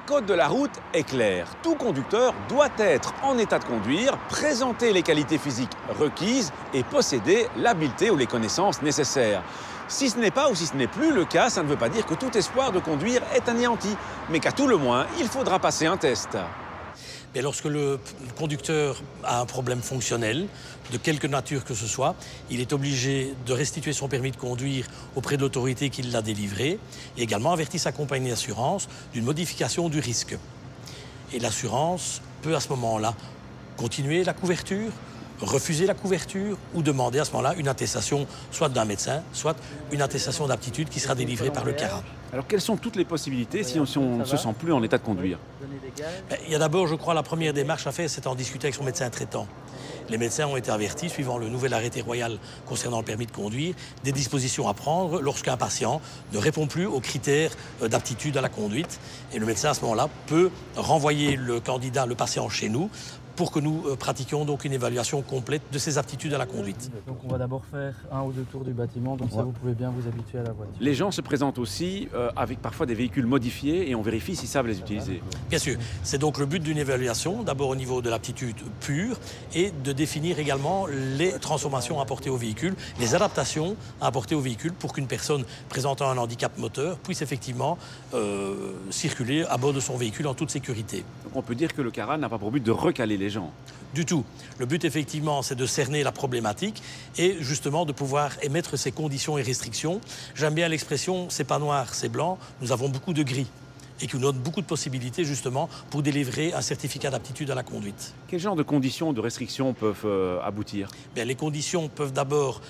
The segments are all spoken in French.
code de la route est clair. Tout conducteur doit être en état de conduire, présenter les qualités physiques requises et posséder l'habileté ou les connaissances nécessaires. Si ce n'est pas ou si ce n'est plus le cas, ça ne veut pas dire que tout espoir de conduire est anéanti, mais qu'à tout le moins, il faudra passer un test. Et lorsque le conducteur a un problème fonctionnel, de quelque nature que ce soit, il est obligé de restituer son permis de conduire auprès de l'autorité qui l'a délivré et également avertir sa compagnie d'assurance d'une modification du risque. Et l'assurance peut à ce moment-là continuer la couverture, refuser la couverture ou demander à ce moment-là une attestation soit d'un médecin, soit une attestation d'aptitude qui sera délivrée par le CARA. Alors quelles sont toutes les possibilités si on ne se sent plus en état de conduire? Il y a d'abord, je crois, la première démarche à faire, c'est en discuter avec son médecin traitant. Les médecins ont été avertis, suivant le nouvel arrêté royal concernant le permis de conduire, des dispositions à prendre lorsqu'un patient ne répond plus aux critères d'aptitude à la conduite. Et le médecin, à ce moment-là, peut renvoyer le candidat, le patient, chez nous pour que nous pratiquions donc une évaluation complète de ses aptitudes à la conduite. Donc on va d'abord faire 1 ou 2 tours du bâtiment, donc ça vous pouvez bien vous habituer à la voiture. Les gens se présentent aussi avec parfois des véhicules modifiés et on vérifie s'ils savent les utiliser. Bien sûr, c'est donc le but d'une évaluation, d'abord au niveau de l'aptitude pure et de définir également les transformations apportées au véhicule, les adaptations apportées au véhicule pour qu'une personne présentant un handicap moteur puisse effectivement circuler à bord de son véhicule en toute sécurité. Donc on peut dire que le CARA n'a pas pour but de recaler les gens. Du tout. Le but, effectivement, c'est de cerner la problématique et justement de pouvoir émettre ces conditions et restrictions. J'aime bien l'expression « c'est pas noir, c'est blanc ». Nous avons beaucoup de gris et qui nous donne beaucoup de possibilités, justement, pour délivrer un certificat d'aptitude à la conduite. Quel genre de conditions, de restrictions peuvent aboutir? Bien, les conditions peuvent d'abord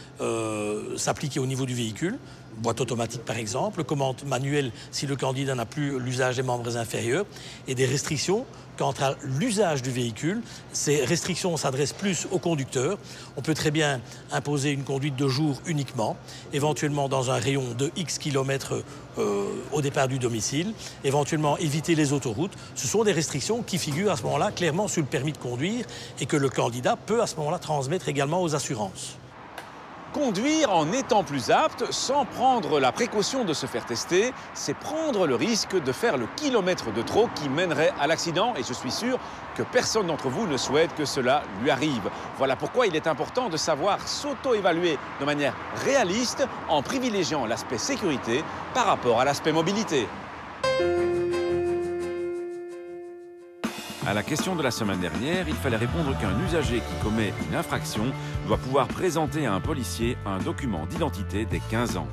s'appliquer au niveau du véhicule, boîte automatique par exemple, commande manuelle si le candidat n'a plus l'usage des membres inférieurs, et des restrictions quant à l'usage du véhicule. Ces restrictions s'adressent plus au conducteur. On peut très bien imposer une conduite de jour uniquement, éventuellement dans un rayon de X kilomètres au départ du domicile, éventuellement éviter les autoroutes. Ce sont des restrictions qui figurent à ce moment-là clairement sur le permis de conduire et que le candidat peut à ce moment-là transmettre également aux assurances. Conduire en étant plus apte, sans prendre la précaution de se faire tester, c'est prendre le risque de faire le kilomètre de trop qui mènerait à l'accident. Et je suis sûr que personne d'entre vous ne souhaite que cela lui arrive. Voilà pourquoi il est important de savoir s'auto-évaluer de manière réaliste en privilégiant l'aspect sécurité par rapport à l'aspect mobilité. À la question de la semaine dernière, il fallait répondre qu'un usager qui commet une infraction doit pouvoir présenter à un policier un document d'identité dès 15 ans.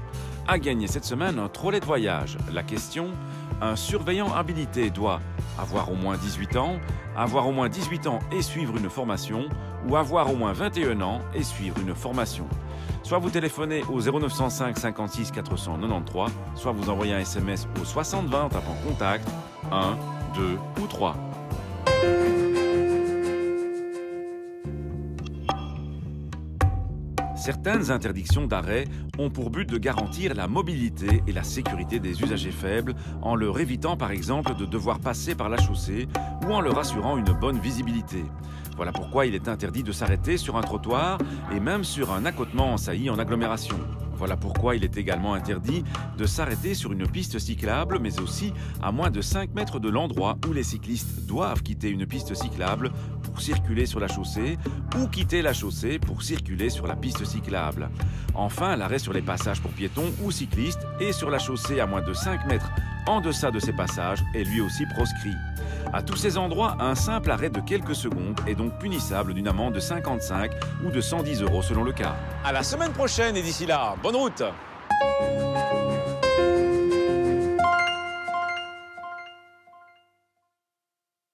A gagné cette semaine un trolley de voyage. La question, un surveillant habilité doit avoir au moins 18 ans, avoir au moins 18 ans et suivre une formation, ou avoir au moins 21 ans et suivre une formation. Soit vous téléphonez au 0905 56 493, soit vous envoyez un SMS au 6020 tapant contact 1, 2 ou 3. Certaines interdictions d'arrêt ont pour but de garantir la mobilité et la sécurité des usagers faibles en leur évitant par exemple de devoir passer par la chaussée ou en leur assurant une bonne visibilité. Voilà pourquoi il est interdit de s'arrêter sur un trottoir et même sur un accotement en saillie en agglomération. Voilà pourquoi il est également interdit de s'arrêter sur une piste cyclable, mais aussi à moins de 5 mètres de l'endroit où les cyclistes doivent quitter une piste cyclable pour circuler sur la chaussée ou quitter la chaussée pour circuler sur la piste cyclable. Enfin, l'arrêt sur les passages pour piétons ou cyclistes et sur la chaussée à moins de 5 mètres en deçà de ces passages est lui aussi proscrit. À tous ces endroits, un simple arrêt de quelques secondes est donc punissable d'une amende de 55 ou de 110 € selon le cas. À la semaine prochaine et d'ici là, bonne route!